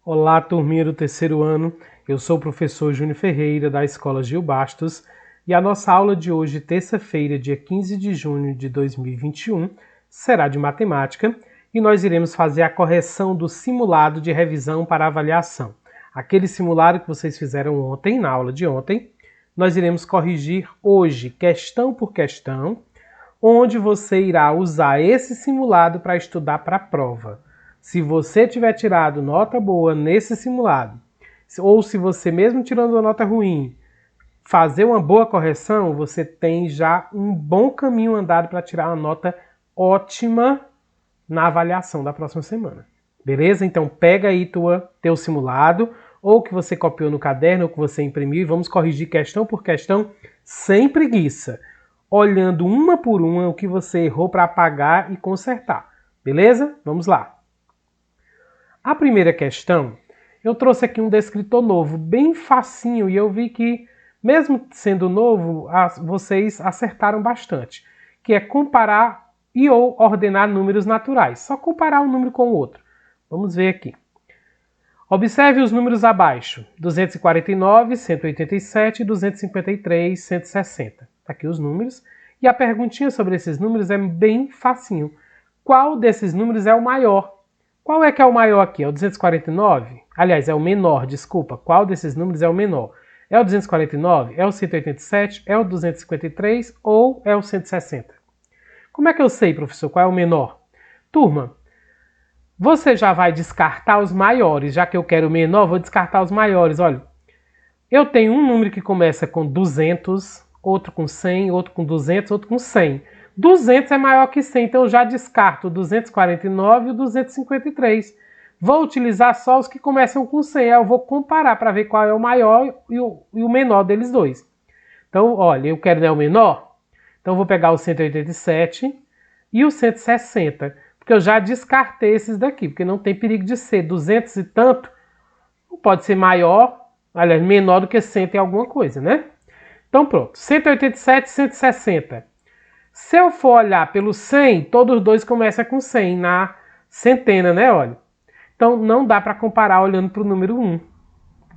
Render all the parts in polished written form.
Olá, turminha do terceiro ano. Eu sou o professor Júnior Ferreira, da Escola Gil Bastos, e a nossa aula de hoje, terça-feira, dia 15 de junho de 2021, será de matemática, e nós iremos fazer a correção do simulado de revisão para avaliação. Aquele simulado que vocês fizeram ontem, na aula de ontem, nós iremos corrigir hoje, questão por questão, onde você irá usar esse simulado para estudar para a prova. Se você tiver tirado nota boa nesse simulado, ou se você mesmo tirando uma nota ruim, fazer uma boa correção, você tem já um bom caminho andado para tirar uma nota ótima na avaliação da próxima semana. Beleza? Então pega aí teu simulado, ou que você copiou no caderno, ou que você imprimiu, e vamos corrigir questão por questão, sem preguiça, olhando uma por uma o que você errou para apagar e consertar. Beleza? Vamos lá. A primeira questão, eu trouxe aqui um descritor novo, bem facinho, e eu vi que, mesmo sendo novo, vocês acertaram bastante, que é comparar e ou ordenar números naturais. Só comparar um número com o outro. Vamos ver aqui. Observe os números abaixo, 249, 187, 253, 160. Tá aqui os números. E a perguntinha sobre esses números é bem facinho. Qual desses números é o maior? Qual é que é o maior aqui? É o 249? Aliás, é o menor, desculpa. Qual desses números é o menor? É o 249? É o 187? É o 253? Ou é o 160? Como é que eu sei, professor, qual é o menor? Turma, você já vai descartar os maiores. Já que eu quero o menor, vou descartar os maiores. Olha, eu tenho um número que começa com 200, outro com 100, outro com 200, outro com 100. 200 é maior que 100, então eu já descarto o 249 e o 253. Vou utilizar só os que começam com 100. Eu vou comparar para ver qual é o maior e o menor deles dois. Então, olha, eu quero o menor. Então, eu vou pegar o 187 e o 160. Porque eu já descartei esses daqui. Porque não tem perigo de ser 200 e tanto. Não pode ser maior, aliás, menor do que 100 e alguma coisa, né? Então, pronto. 187 e 160. Se eu for olhar pelo 100, todos os dois começam com 100 na centena, né? Olha. Então, não dá para comparar olhando para o número 1.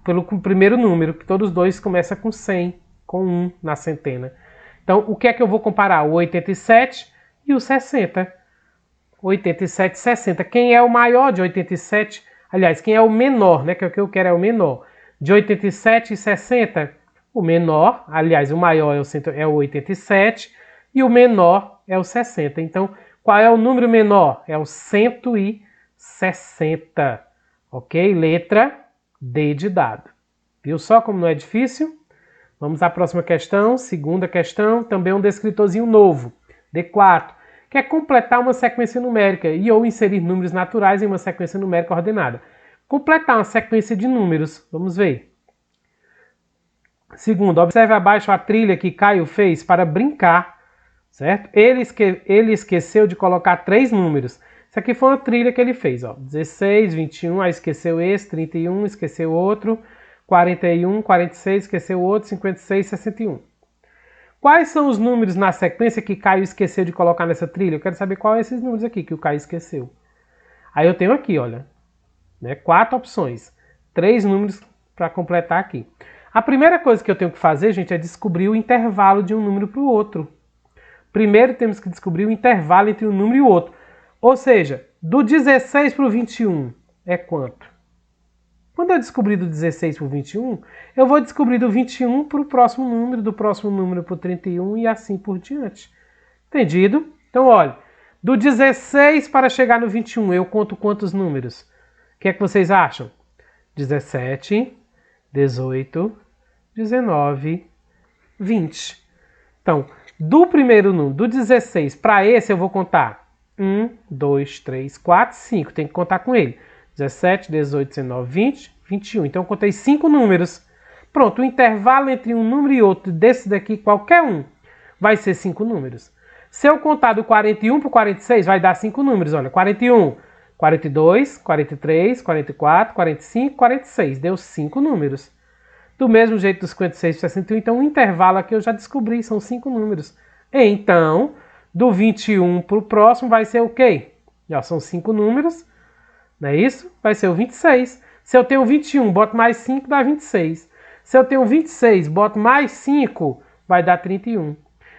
Pelo primeiro número, que todos os dois começam com 100, com 1 na centena. Então, o que é que eu vou comparar? O 87 e o 60. 87 e 60. Quem é o maior de 87? Aliás, quem é o menor, né? Que é o que eu quero, é o menor. De 87 e 60, o menor, aliás, o maior é o 87 e o menor é o 60. Então, qual é o número menor? É o 160. Ok? Letra D de dado. Viu só como não é difícil? Vamos à próxima questão. Segunda questão, também um descritorzinho novo. D4. Que é completar uma sequência numérica e ou inserir números naturais em uma sequência numérica ordenada. Completar uma sequência de números. Vamos ver. Segundo, observe abaixo a trilha que Caio fez para brincar, certo? Ele esqueceu de colocar 3 números. Isso aqui foi uma trilha que ele fez, ó. 16, 21, aí esqueceu esse, 31, esqueceu outro, 41, 46, esqueceu outro, 56, 61. Quais são os números na sequência que Caio esqueceu de colocar nessa trilha? Eu quero saber quais são esses números aqui que o Caio esqueceu. Aí eu tenho aqui, olha, né, 4 opções. 3 números para completar aqui. A primeira coisa que eu tenho que fazer, gente, é descobrir o intervalo de um número para o outro. Primeiro temos que descobrir o intervalo entre um número e o outro. Ou seja, do 16 para o 21 é quanto? Quando eu descobrir do 16 para o 21, eu vou descobrir do 21 para o próximo número, do próximo número para o 31 e assim por diante. Entendido? Então, olha, do 16 para chegar no 21, eu conto quantos números? O que é que vocês acham? 17, 18, 19, 20. Então, do primeiro número, do 16 para esse, eu vou contar 1, 2, 3, 4, 5. Tem que contar com ele. 17, 18, 19, 20, 21. Então eu contei 5 números. Pronto, o intervalo entre um número e outro desse daqui, qualquer um, vai ser 5 números. Se eu contar do 41 para o 46, vai dar 5 números. Olha, 41, 42, 43, 44, 45, 46. Deu 5 números. Do mesmo jeito dos 56 para 61, então o intervalo aqui eu já descobri, são 5 números. Então, do 21 para o próximo vai ser o quê? Já são 5 números. Não é isso? Vai ser o 26. Se eu tenho 21, boto mais 5, dá 26. Se eu tenho 26, boto mais 5, vai dar 31.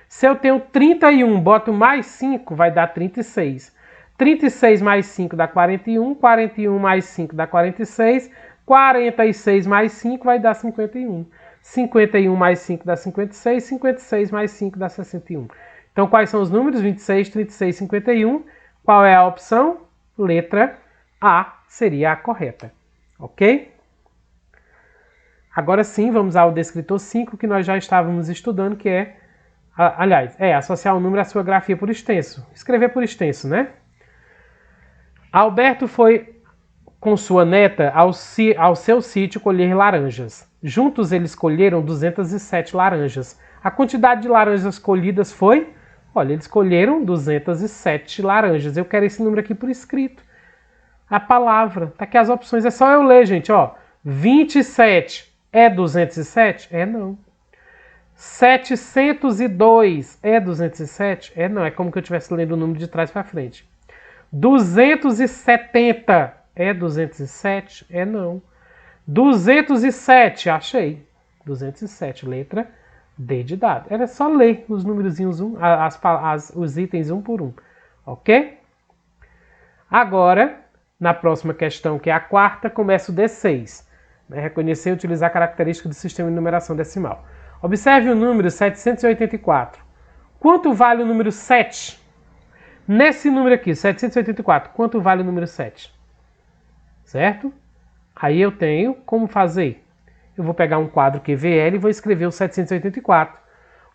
Se eu tenho 31, boto mais 5, vai dar 36. 36 mais 5 dá 41, 41 mais 5 dá 46, 46 mais 5 vai dar 51. 51 mais 5 dá 56, 56 mais 5 dá 61. Então, quais são os números? 26, 36, 51. Qual é a opção? Letra A seria a correta. Ok? Agora sim, vamos ao descritor 5, que nós já estávamos estudando, que é, aliás, associar o número à sua grafia por extenso. Escrever por extenso, né? Alberto foi com sua neta ao seu sítio colher laranjas. Juntos eles colheram 207 laranjas. A quantidade de laranjas colhidas foi... Olha, eles colheram 207 laranjas. Eu quero esse número aqui por escrito. A palavra. Tá aqui as opções. É só eu ler, gente. Ó, 27 é 207? É não. 702 é 207? É não. É como que eu estivesse lendo o número de trás para frente. 270 é 207? É não. 207, achei. 207, letra D de dado. Era só ler os númerozinhos, os itens um por um. Ok? Agora, na próxima questão, que é a quarta, começa o D6. Reconhecer e utilizar a característica do sistema de numeração decimal. Observe o número 784. Quanto vale o número 7? Nesse número aqui, 784, quanto vale o número 7? Certo? Aí eu tenho como fazer. Eu vou pegar um quadro QVL e vou escrever o 784.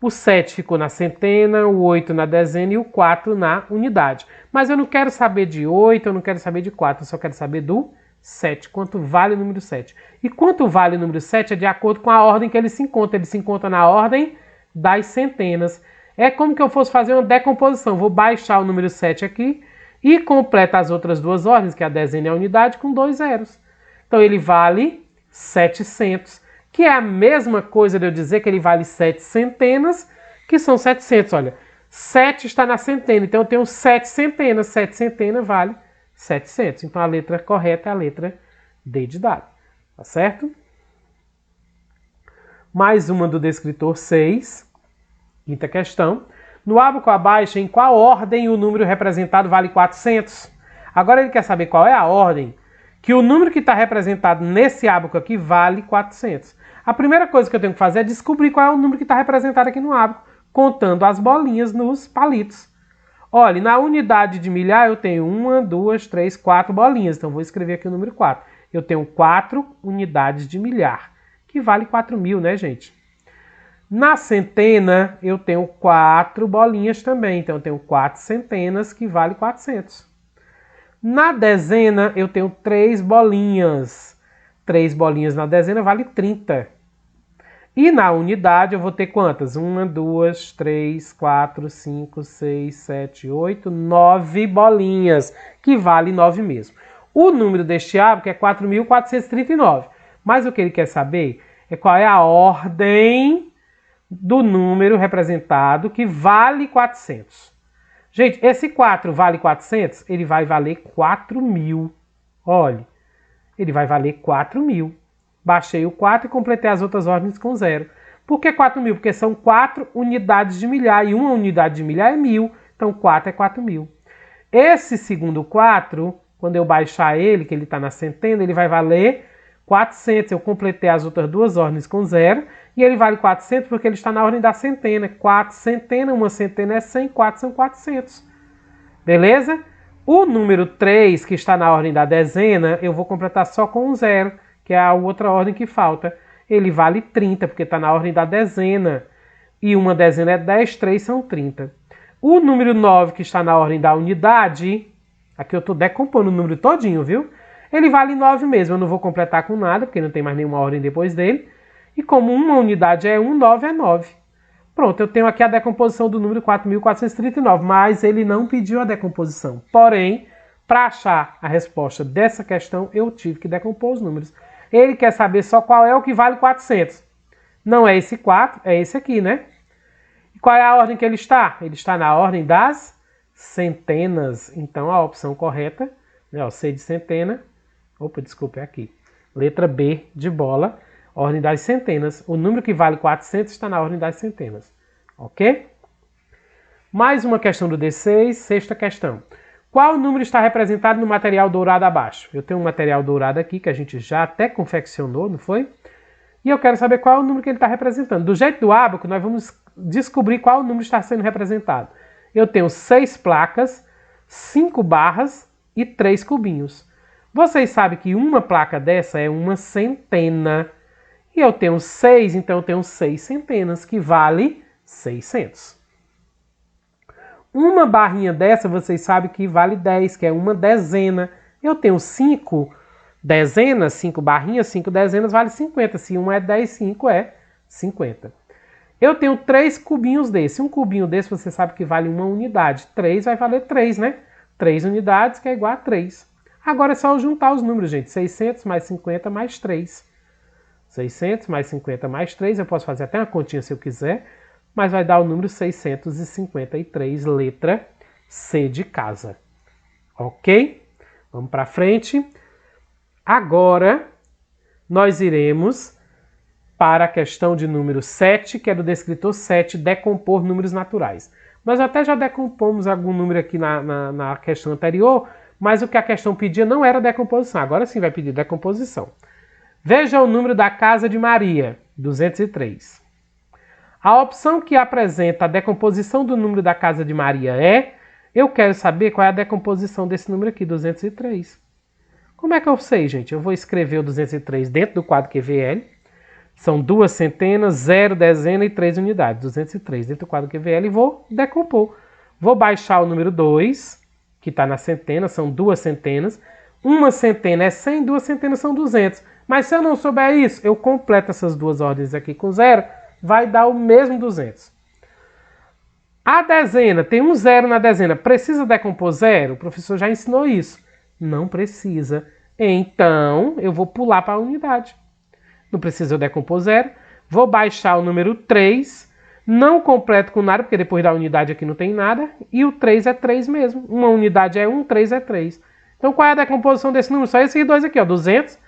O 7 ficou na centena, o 8 na dezena e o 4 na unidade. Mas eu não quero saber de 8, eu não quero saber de 4, eu só quero saber do 7. Quanto vale o número 7? E quanto vale o número 7 é de acordo com a ordem que ele se encontra. Ele se encontra na ordem das centenas. É como que eu fosse fazer uma decomposição. Vou baixar o número 7 aqui e completa as outras duas ordens, que é a dezena e a unidade, com 2 zeros. Então ele vale 700, que é a mesma coisa de eu dizer que ele vale 7 centenas, que são 700. Olha, 7 está na centena, então eu tenho 7 centenas. 7 centenas vale 700. Então a letra correta é a letra D de dado. Tá certo? Mais uma do descritor 6. Quinta questão. No ábaco abaixo, em qual ordem o número representado vale 400? Agora ele quer saber qual é a ordem que o número que está representado nesse ábaco aqui vale 400. A primeira coisa que eu tenho que fazer é descobrir qual é o número que está representado aqui no ábaco, contando as bolinhas nos palitos. Olha, na unidade de milhar eu tenho 1, 2, 3, 4 bolinhas. Então vou escrever aqui o número 4. Eu tenho 4 unidades de milhar, que vale 4.000, né, gente? Na centena, eu tenho 4 bolinhas também. Então, eu tenho 4 centenas, que vale 400. Na dezena, eu tenho 3 bolinhas. 3 bolinhas na dezena vale 30. E na unidade, eu vou ter quantas? 1, 2, 3, 4, 5, 6, 7, 8, 9 bolinhas, que vale 9 mesmo. O número deste ábaco é 4.439. Mas o que ele quer saber é qual é a ordem do número representado que vale 400. Gente, esse 4 vale 400? Ele vai valer 4.000. Olha, ele vai valer 4.000. Baixei o 4 e completei as outras ordens com 0. Por que 4.000? Porque são 4 unidades de milhar e uma unidade de milhar é 1.000. Então 4 é 4.000. Esse segundo 4, quando eu baixar ele, que ele está na centena, ele vai valer 400. Eu completei as outras duas ordens com 0. E ele vale 400 porque ele está na ordem da centena. 4 centena, uma centena é 100, 4 são 400. Beleza? O número 3, que está na ordem da dezena, eu vou completar só com um 0, que é a outra ordem que falta. Ele vale 30, porque está na ordem da dezena. E uma dezena é 10, 3 são 30. O número 9, que está na ordem da unidade, aqui eu estou decompondo o número todinho, viu? Ele vale 9 mesmo, eu não vou completar com nada, porque não tem mais nenhuma ordem depois dele. E como uma unidade é 1, 9 é 9. Pronto, eu tenho aqui a decomposição do número 4.439, mas ele não pediu a decomposição. Porém, para achar a resposta dessa questão, eu tive que decompor os números. Ele quer saber só qual é o que vale 400. Não é esse 4, é esse aqui, né? E qual é a ordem que ele está? Ele está na ordem das centenas. Então, a opção correta, né, ó, C de centena, opa, desculpa, é aqui. Letra B de bola, ordem das centenas. O número que vale 400 está na ordem das centenas. Ok? Mais uma questão do D6, sexta questão. Qual número está representado no material dourado abaixo? Eu tenho um material dourado aqui que a gente já até confeccionou, não foi? E eu quero saber qual é o número que ele está representando. Do jeito do ábaco, nós vamos descobrir qual número está sendo representado. Eu tenho 6 placas, 5 barras e 3 cubinhos. Vocês sabem que uma placa dessa é uma centena. E eu tenho 6, então eu tenho 6 centenas, que vale 600. Uma barrinha dessa, vocês sabem que vale 10, que é uma dezena. Eu tenho 5 dezenas, 5 barrinhas, 5 dezenas, vale 50. Se 1 é 10, 5 é 50. Eu tenho 3 cubinhos desse. Um cubinho desse, você sabe que vale uma unidade. 3 vai valer 3, né? 3 unidades, que é igual a 3. Agora é só eu juntar os números, gente. 600 mais 50 mais 3. 600 mais 50 mais 3. Eu posso fazer até uma continha se eu quiser. Mas vai dar o número 653, letra C de casa. Ok? Vamos para frente. Agora, nós iremos para a questão de número 7, que é do descritor 7, decompor números naturais. Nós até já decompomos algum número aqui na questão anterior, mas o que a questão pedia não era decomposição. Agora sim vai pedir decomposição. Veja o número da casa de Maria, 203. A opção que apresenta a decomposição do número da casa de Maria é... Eu quero saber qual é a decomposição desse número aqui, 203. Como é que eu sei, gente? Eu vou escrever o 203 dentro do quadro QVL. São 2 centenas, 0 dezena e 3 unidades. 203 dentro do quadro QVL e vou decompor. Vou baixar o número 2, que está na centena, são 2 centenas. Uma centena é 100, 2 centenas são 200. Mas se eu não souber isso, eu completo essas duas ordens aqui com 0... vai dar o mesmo 200. A dezena, tem um 0 na dezena, precisa decompor 0? O professor já ensinou isso. Não precisa. Então, eu vou pular para a unidade. Não precisa eu decompor 0. Vou baixar o número 3. Não completo com nada, porque depois da unidade aqui não tem nada. E o 3 é 3 mesmo. Uma unidade é 1, 3 é 3. Então, qual é a decomposição desse número? Só esses dois aqui, ó, 200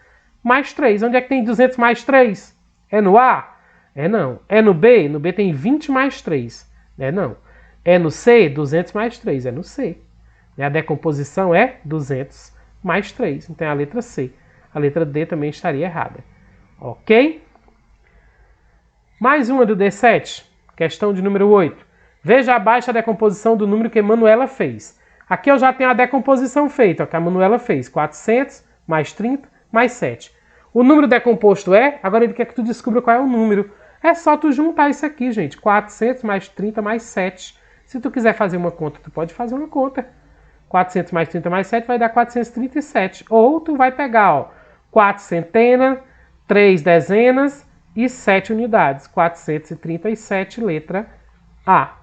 mais 3. Onde é que tem 200 mais 3? É no A? É não. É no B? No B tem 20 mais 3. É não. É no C? 200 mais 3. É no C. A decomposição é 200 mais 3. Então é a letra C. A letra D também estaria errada. Ok? Mais uma do D7. Questão de número 8. Veja abaixo a decomposição do número que Manuela fez. Aqui eu já tenho a decomposição feita, ó, que a Manuela fez. 400 mais 30 mais 7. O número decomposto é... Agora ele quer que tu descubra qual é o número. É só tu juntar isso aqui, gente. 400 mais 30 mais 7. Se tu quiser fazer uma conta, tu pode fazer uma conta. 400 mais 30 mais 7 vai dar 437. Ou tu vai pegar, ó, 4 centenas, 3 dezenas e 7 unidades. 437, letra A.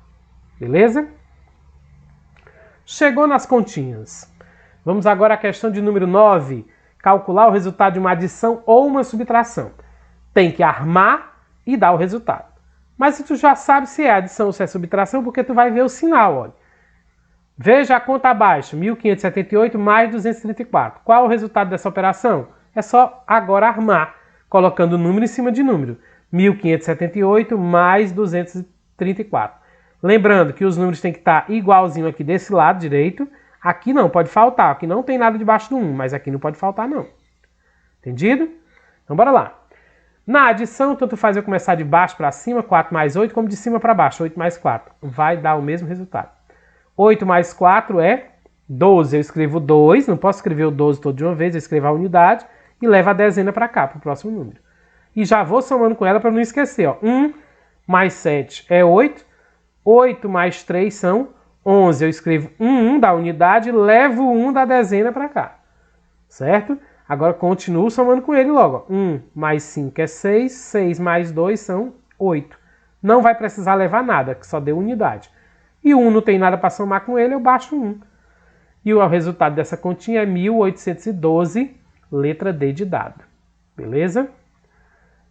Beleza? Chegou nas continhas. Vamos agora à questão de número 9. Calcular o resultado de uma adição ou uma subtração. Tem que armar e dar o resultado. Mas se tu já sabe se é adição ou se é subtração, porque tu vai ver o sinal, olha. Veja a conta abaixo, 1.578 mais 234. Qual é o resultado dessa operação? É só agora armar, colocando número em cima de número. 1.578 mais 234. Lembrando que os números têm que estar igualzinho aqui desse lado direito. Aqui não, pode faltar. Aqui não tem nada debaixo do 1, mas aqui não pode faltar não. Entendido? Então bora lá. Na adição, tanto faz eu começar de baixo para cima, 4 mais 8, como de cima para baixo, 8 mais 4. Vai dar o mesmo resultado. 8 mais 4 é 12. Eu escrevo 2, não posso escrever o 12 todo de uma vez, eu escrevo a unidade e levo a dezena para cá, para o próximo número. E já vou somando com ela para não esquecer. Ó. 1 mais 7 é 8. 8 mais 3 são 11. Eu escrevo 1 da unidade e levo o 1 da dezena para cá. Certo? Agora continuo somando com ele logo. 1 mais 5 é 6. 6 mais 2 são 8. Não vai precisar levar nada, que só deu unidade. E o 1 não tem nada para somar com ele, eu baixo 1. E o resultado dessa continha é 1812, letra D de dado. Beleza?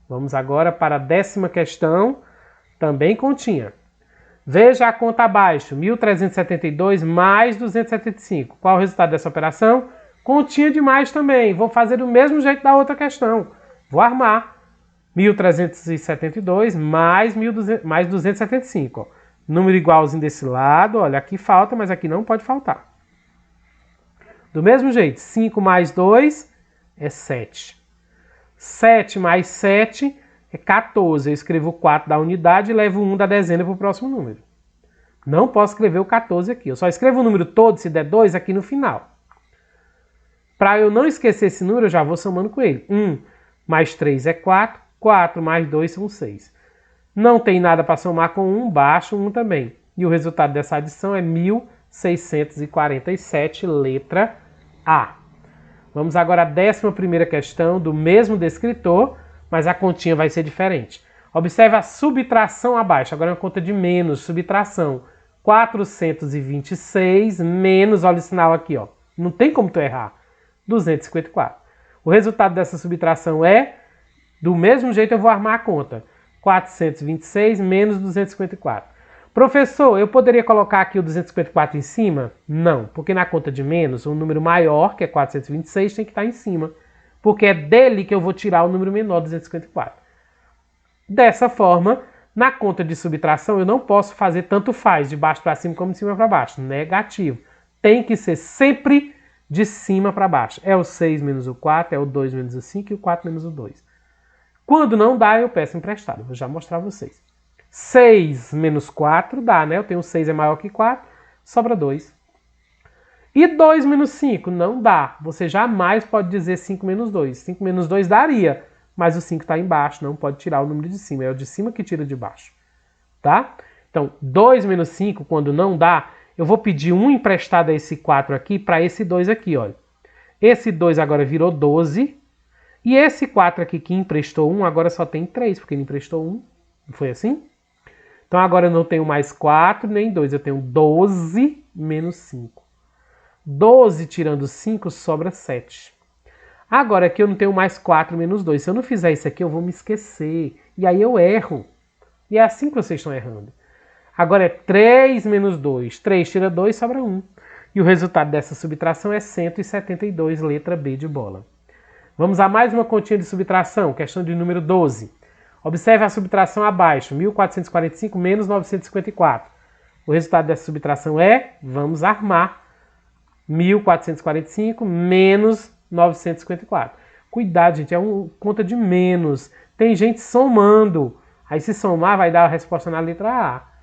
Vamos agora para a 10ª questão, também continha. Veja a conta abaixo, 1.372 mais 275. Qual é o resultado dessa operação? Continha de mais também. Vou fazer do mesmo jeito da outra questão. Vou armar. 1.372 mais 275. Ó. Número igualzinho desse lado. Olha, aqui falta, mas aqui não pode faltar. Do mesmo jeito, 5 mais 2 é 7. 7 mais 7 é 14. Eu escrevo o 4 da unidade e levo o 1 da dezena para o próximo número. Não posso escrever o 14 aqui. Eu só escrevo o número todo, se der 2, aqui no final. Para eu não esquecer esse número, eu já vou somando com ele. 1 mais 3 é 4. 4 mais 2 são 6. Não tem nada para somar com 1, baixo 1 também. E o resultado dessa adição é 1.647, letra A. Vamos agora à 11ª questão do mesmo descritor, mas a continha vai ser diferente. Observe a subtração abaixo. Agora é uma conta de menos, subtração. 426 menos, olha o sinal aqui, ó. Não tem como tu errar. 254. O resultado dessa subtração é, do mesmo jeito eu vou armar a conta. 426 menos 254. Professor, eu poderia colocar aqui o 254 em cima? Não, porque na conta de menos, o número maior, que é 426, tem que estar em cima. Porque é dele que eu vou tirar o número menor, 254. Dessa forma, na conta de subtração, eu não posso fazer tanto faz, de baixo para cima como de cima para baixo. Negativo. Tem que ser sempre de cima para baixo. É o 6 menos o 4, é o 2 menos o 5 e o 4 menos o 2. Quando não dá, eu peço emprestado. Vou já mostrar a vocês. 6 menos 4 dá, né? Eu tenho 6 é maior que 4, sobra 2. E 2 menos 5 não dá. Você jamais pode dizer 5 menos 2. 5 menos 2 daria, mas o 5 está embaixo, não pode tirar o número de cima. É o de cima que tira de baixo. Tá? Então, 2 menos 5, quando não dá, eu vou pedir um emprestado a esse 4 aqui para esse 2 aqui, olha. Esse 2 agora virou 12. E esse 4 aqui que emprestou 1, agora só tem 3, porque ele emprestou 1. Não foi assim? Então agora eu não tenho mais 4 nem 2, eu tenho 12 menos 5. 12 tirando 5 sobra 7. Agora aqui eu não tenho mais 4 menos 2. Se eu não fizer isso aqui eu vou me esquecer. E aí eu erro. E é assim que vocês estão errando. Agora é 3 menos 2. 3 tira 2, sobra 1. E o resultado dessa subtração é 172, letra B de bola. Vamos a mais uma continha de subtração, questão de número 12. Observe a subtração abaixo, 1.445 menos 954. O resultado dessa subtração é, vamos armar, 1.445 menos 954. Cuidado, gente, é uma conta de menos. Tem gente somando. Aí se somar vai dar a resposta na letra A.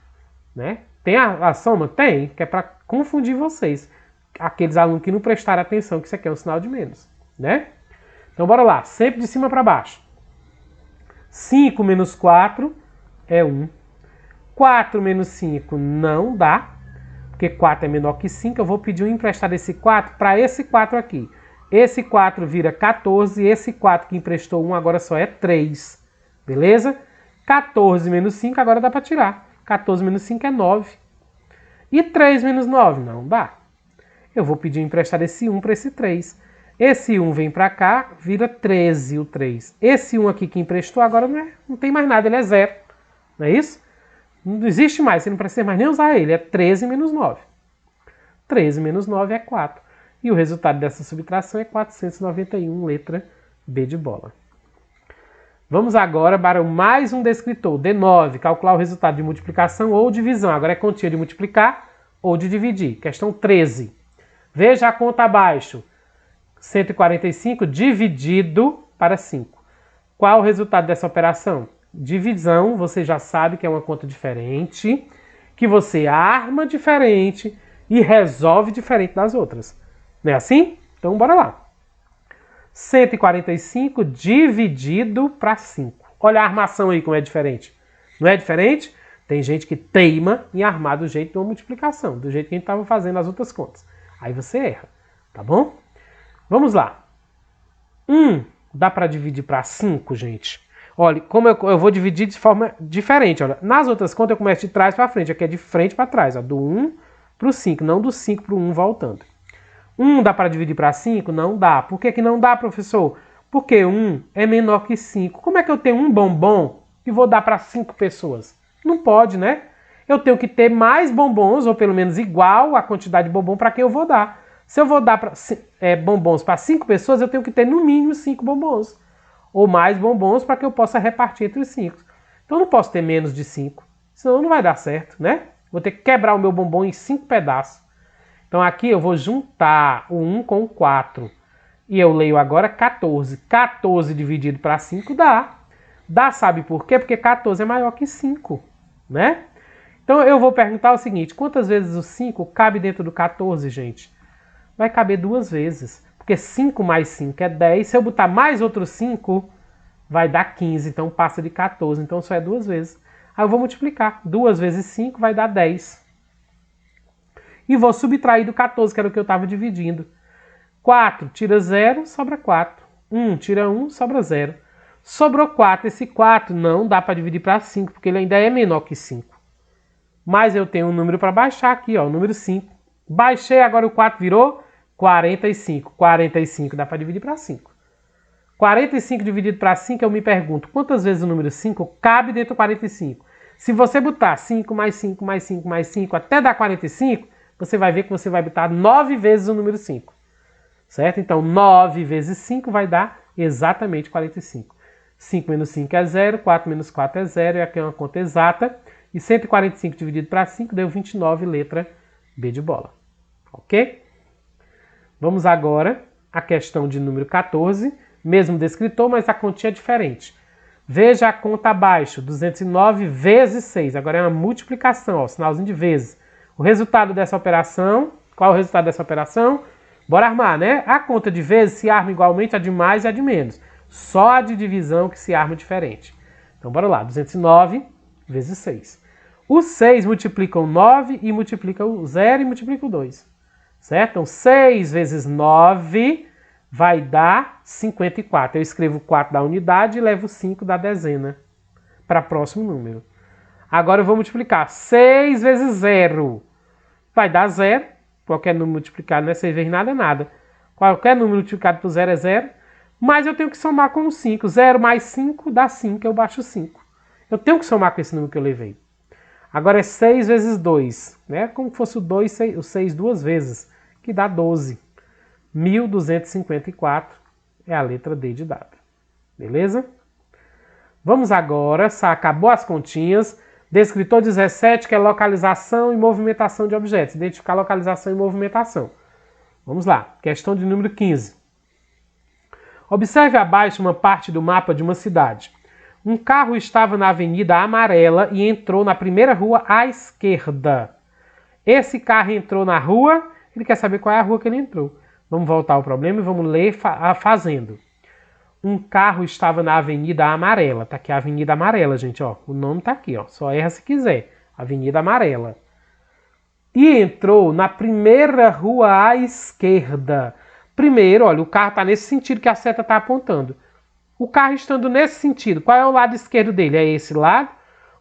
Né? Tem a soma? Tem, que é para confundir vocês. Aqueles alunos que não prestaram atenção que isso aqui é um sinal de menos. Né? Então bora lá, sempre de cima para baixo. 5 menos 4 é 1. 4 menos 5 não dá, porque 4 é menor que 5. Eu vou pedir um emprestado esse 4 para esse 4 aqui. Esse 4 vira 14, esse 4 que emprestou 1 agora só é 3. Beleza? 14 menos 5 agora dá para tirar. 14 menos 5 é 9. E 3 menos 9? Não dá. Eu vou pedir emprestado esse 1 para esse 3. Esse 1 vem para cá, vira 13 o 3. Esse 1 aqui que emprestou agora não tem mais nada, ele é 0. Não é isso? Não existe mais, você não precisa mais nem usar ele. É 13 menos 9. 13 menos 9 é 4. E o resultado dessa subtração é 491, letra B de bola. Vamos agora para mais um descritor, D9, calcular o resultado de multiplicação ou divisão. Agora é continha de multiplicar ou de dividir. Questão 13. Veja a conta abaixo. 145 dividido para 5. Qual o resultado dessa operação? Divisão, você já sabe que é uma conta diferente, que você arma diferente e resolve diferente das outras. Não é assim? Então, bora lá. 145 dividido para 5. Olha a armação aí como é diferente. Não é diferente? Tem gente que teima em armar do jeito de uma multiplicação, do jeito que a gente estava fazendo as outras contas. Aí você erra, tá bom? Vamos lá. 1 dá para dividir para 5, gente. Olha, como eu vou dividir de forma diferente. Olha. Nas outras contas eu começo de trás para frente. Aqui é de frente para trás. Ó, do 1 para o 5, não do 5 para o 1 voltando. 1 dá para dividir para 5? Não dá. Por que não dá, professor? Porque 1 é menor que 5. Como é que eu tenho um bombom e vou dar para 5 pessoas? Não pode, né? Eu tenho que ter mais bombons, ou pelo menos igual a quantidade de bombom para quem eu vou dar. Se eu vou dar bombons para 5 pessoas, eu tenho que ter no mínimo 5 bombons. Ou mais bombons para que eu possa repartir entre os 5. Então eu não posso ter menos de 5, senão não vai dar certo, né? Vou ter que quebrar o meu bombom em 5 pedaços. Então aqui eu vou juntar o 1 com o 4. E eu leio agora 14. 14 dividido para 5 dá. Dá, sabe por quê? Porque 14 é maior que 5, né? Então eu vou perguntar o seguinte, quantas vezes o 5 cabe dentro do 14, gente? Vai caber 2 vezes, porque 5 mais 5 é 10. Se eu botar mais outros 5, vai dar 15, então passa de 14, então só é 2 vezes. Aí eu vou multiplicar, 2 vezes 5 vai dar 10. E vou subtrair do 14, que era o que eu estava dividindo. 4 tira 0, sobra 4. 1 tira 1, sobra 0. Sobrou 4. Esse 4 não dá para dividir para 5, porque ele ainda é menor que 5. Mas eu tenho um número para baixar aqui, ó, o número 5. Baixei, agora o 4 virou 45. 45 dá para dividir para 5. 45 dividido para 5, eu me pergunto, quantas vezes o número 5 cabe dentro do 45? Se você botar 5 mais 5 mais 5 mais 5 até dar 45, você vai ver que você vai botar 9 vezes o número 5. Certo? Então, 9 vezes 5 vai dar exatamente 45. 5 menos 5 é 0, 4 menos 4 é 0, e aqui é uma conta exata. E 145 dividido para 5 deu 29, letra B de bola. Ok? Vamos agora à questão de número 14, mesmo descritor, mas a continha é diferente. Veja a conta abaixo, 209 vezes 6. Agora é uma multiplicação, ó, sinalzinho de vezes. O resultado dessa operação, qual é o resultado dessa operação? Bora armar, né? A conta de vezes se arma igualmente a de mais e a de menos. Só a de divisão que se arma diferente. Então bora lá, 209 vezes 6. O 6 multiplica o 9 e multiplica o 0 e multiplica o 2. Certo? Então 6 vezes 9 vai dar 54. Eu escrevo 4 da unidade e levo 5 da dezena para o próximo número. Agora eu vou multiplicar 6 vezes 0. Vai dar 0. Qualquer número multiplicado não é 6 vezes nada, é nada. Qualquer número multiplicado por 0 é 0. Mas eu tenho que somar com o 5. 0 mais 5 dá 5, eu baixo 5. Eu tenho que somar com esse número que eu levei. Agora é 6 vezes 2. Né? Como se fosse o 6 duas vezes, que dá 12. 1.254 é a letra D de dado. Beleza? Vamos agora, acabou as continhas. Descritor 17, que é localização e movimentação de objetos. Identificar localização e movimentação. Vamos lá. Questão de número 15. Observe abaixo uma parte do mapa de uma cidade. Um carro estava na Avenida Amarela e entrou na primeira rua à esquerda. Esse carro entrou na rua, ele quer saber qual é a rua que ele entrou. Vamos voltar ao problema e vamos ler fazendo. Um carro estava na Avenida Amarela. Tá aqui a Avenida Amarela, gente, ó. O nome tá aqui, ó. Só erra se quiser. Avenida Amarela. E entrou na primeira rua à esquerda. Primeiro, olha, o carro tá nesse sentido que a seta tá apontando. O carro estando nesse sentido, qual é o lado esquerdo dele? É esse lado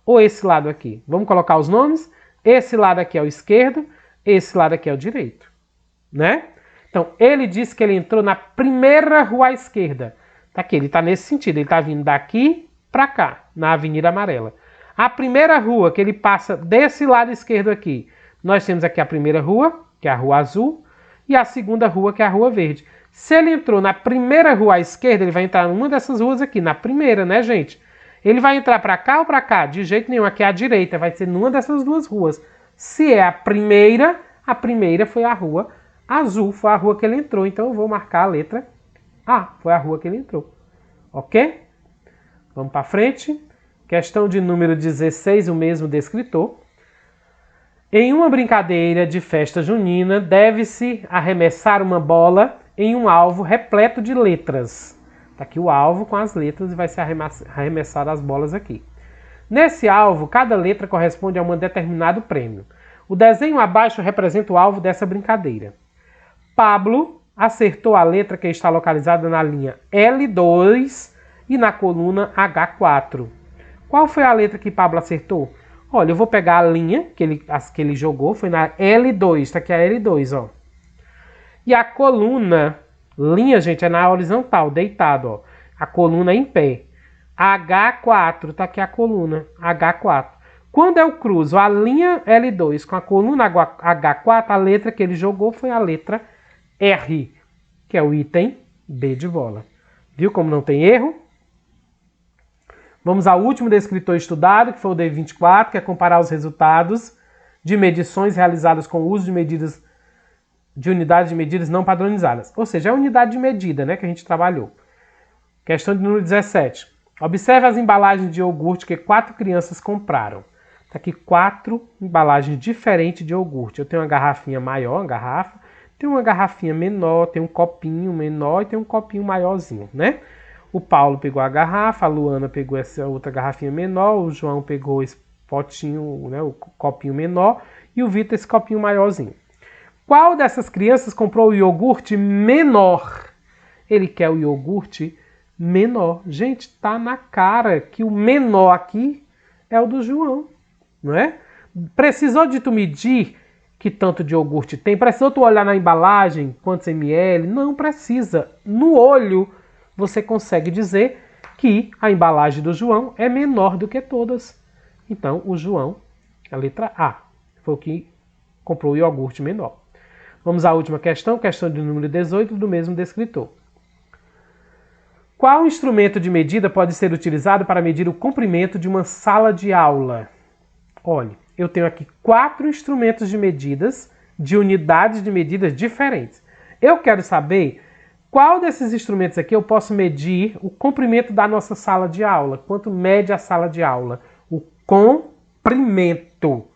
ou esse lado aqui? Vamos colocar os nomes? Esse lado aqui é o esquerdo, esse lado aqui é o direito. Né? Então, ele disse que ele entrou na primeira rua à esquerda. Tá aqui, ele está nesse sentido, ele está vindo daqui para cá, na Avenida Amarela. A primeira rua que ele passa desse lado esquerdo aqui, nós temos aqui a primeira rua, que é a Rua Azul, e a segunda rua, que é a Rua Verde. Se ele entrou na primeira rua à esquerda, ele vai entrar numa dessas ruas aqui, na primeira, né, gente? Ele vai entrar para cá ou para cá? De jeito nenhum, aqui é a direita, vai ser numa dessas duas ruas. Se é a primeira foi a Rua Azul, foi a rua que ele entrou, então eu vou marcar a letra A, foi a rua que ele entrou. Ok? Vamos para frente. Questão de número 16, o mesmo descritor. Em uma brincadeira de festa junina, deve-se arremessar uma bola em um alvo repleto de letras. Está aqui o alvo com as letras e vai ser arremessado as bolas aqui. Nesse alvo, cada letra corresponde a um determinado prêmio. O desenho abaixo representa o alvo dessa brincadeira. Pablo acertou a letra que está localizada na linha L2 e na coluna H4. Qual foi a letra que Pablo acertou? Olha, eu vou pegar a linha que ele jogou, foi na L2, está aqui a L2, ó. E a coluna, linha, gente, é na horizontal, deitado, ó. A coluna é em pé. H4, tá aqui a coluna, H4. Quando eu cruzo a linha L2 com a coluna H4, a letra que ele jogou foi a letra R, que é o item B de bola. Viu como não tem erro? Vamos ao último descritor estudado, que foi o D24, que é comparar os resultados de medições realizadas com o uso de medidas de unidades de medidas não padronizadas. Ou seja, é a unidade de medida, né, que a gente trabalhou. Questão de número 17. Observe as embalagens de iogurte que 4 crianças compraram. Tá aqui 4 embalagens diferentes de iogurte. Eu tenho uma garrafinha maior, uma garrafa, tem uma garrafinha menor, tem um copinho menor e tem um copinho maiorzinho, né? O Paulo pegou a garrafa, a Luana pegou essa outra garrafinha menor, o João pegou esse potinho, né, o copinho menor, e o Vitor esse copinho maiorzinho. Qual dessas crianças comprou o iogurte menor? Ele quer o iogurte menor. Gente, tá na cara que o menor aqui é o do João, não é? Precisou de tu medir que tanto de iogurte tem? Precisou tu olhar na embalagem quantos ml? Não precisa. No olho você consegue dizer que a embalagem do João é menor do que todas. Então o João, a letra A, foi o que comprou o iogurte menor. Vamos à última questão, questão de número 18 do mesmo descritor. Qual instrumento de medida pode ser utilizado para medir o comprimento de uma sala de aula? Olha, eu tenho aqui 4 instrumentos de medidas, de unidades de medidas diferentes. Eu quero saber qual desses instrumentos aqui eu posso medir o comprimento da nossa sala de aula. Quanto mede a sala de aula? O comprimento.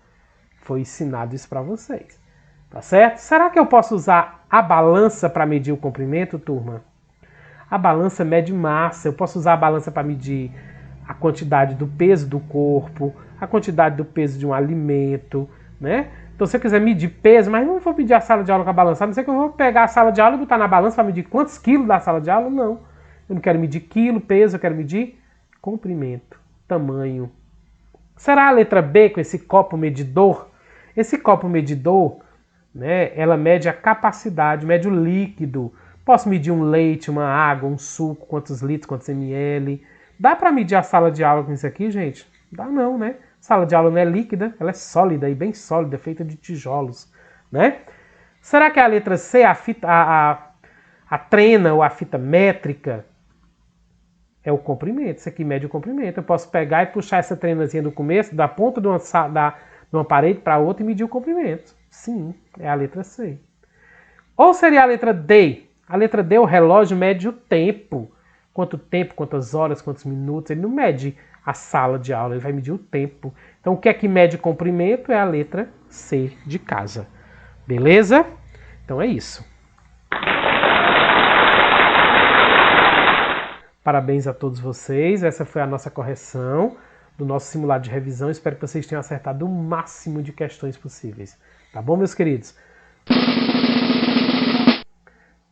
Foi ensinado isso para vocês. Tá certo? Será que eu posso usar a balança para medir o comprimento, turma? A balança mede massa. Eu posso usar a balança para medir a quantidade do peso do corpo, a quantidade do peso de um alimento, né? Então, se eu quiser medir peso, mas não vou medir a sala de aula com a balança, a não ser que eu vou pegar a sala de aula e botar na balança para medir quantos quilos da sala de aula, não. Eu não quero medir quilo, peso, eu quero medir comprimento, tamanho. Será a letra B com esse copo medidor? Esse copo medidor, né, ela mede a capacidade, mede o líquido. Posso medir um leite, uma água, um suco, quantos litros, quantos ml. Dá para medir a sala de aula com isso aqui, gente? Dá não, né? Sala de aula não é líquida, ela é sólida e bem sólida, feita de tijolos, né? Será que a letra C, a trena ou a fita métrica, é o comprimento? Isso aqui mede o comprimento. Eu posso pegar e puxar essa trenazinha do começo, da ponta de uma parede para outra e medir o comprimento. Sim, é a letra C. Ou seria a letra D? A letra D, o relógio mede o tempo. Quanto tempo, quantas horas, quantos minutos. Ele não mede a sala de aula, ele vai medir o tempo. Então, o que é que mede comprimento é a letra C de casa. Beleza? Então é isso. Parabéns a todos vocês. Essa foi a nossa correção do nosso simulado de revisão. Espero que vocês tenham acertado o máximo de questões possíveis. Tá bom, meus queridos?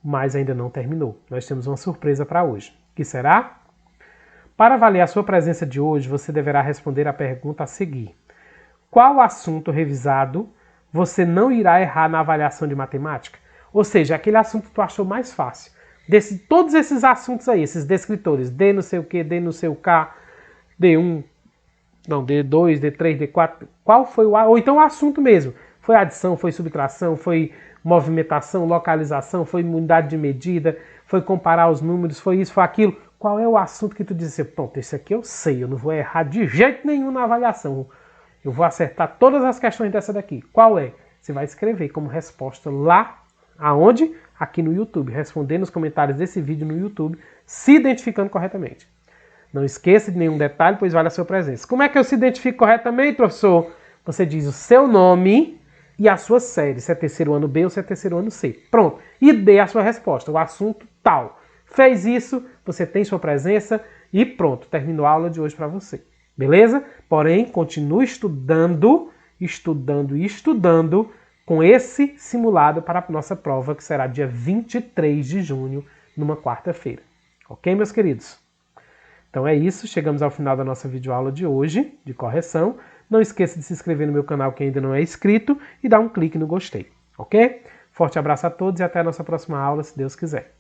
Mas ainda não terminou. Nós temos uma surpresa para hoje. Que será? Para avaliar a sua presença de hoje, você deverá responder a pergunta a seguir. Qual assunto revisado você não irá errar na avaliação de matemática? Ou seja, aquele assunto que tu achou mais fácil. Todos esses assuntos aí, esses descritores, D não sei o que, D não sei o K, D1, não, D2, D3, D4, qual foi ou então o assunto mesmo. Foi adição, foi subtração, foi movimentação, localização, foi unidade de medida, foi comparar os números, foi isso, foi aquilo. Qual é o assunto que tu diz assim, pronto, esse aqui eu sei, eu não vou errar de jeito nenhum na avaliação. Eu vou acertar todas as questões dessa daqui. Qual é? Você vai escrever como resposta lá, aonde? Aqui no YouTube, respondendo nos comentários desse vídeo no YouTube, se identificando corretamente. Não esqueça de nenhum detalhe, pois vale a sua presença. Como é que eu se identifico corretamente, professor? Você diz o seu nome e a sua série, se é terceiro ano B ou se é terceiro ano C. Pronto. E dê a sua resposta, o assunto tal. Fez isso, você tem sua presença e pronto, terminou a aula de hoje para você. Beleza? Porém, continue estudando, estudando e estudando com esse simulado para a nossa prova, que será dia 23 de junho, numa quarta-feira. Ok, meus queridos? Então é isso, chegamos ao final da nossa videoaula de hoje, de correção. Não esqueça de se inscrever no meu canal que ainda não é inscrito e dar um clique no gostei, ok? Forte abraço a todos e até a nossa próxima aula, se Deus quiser.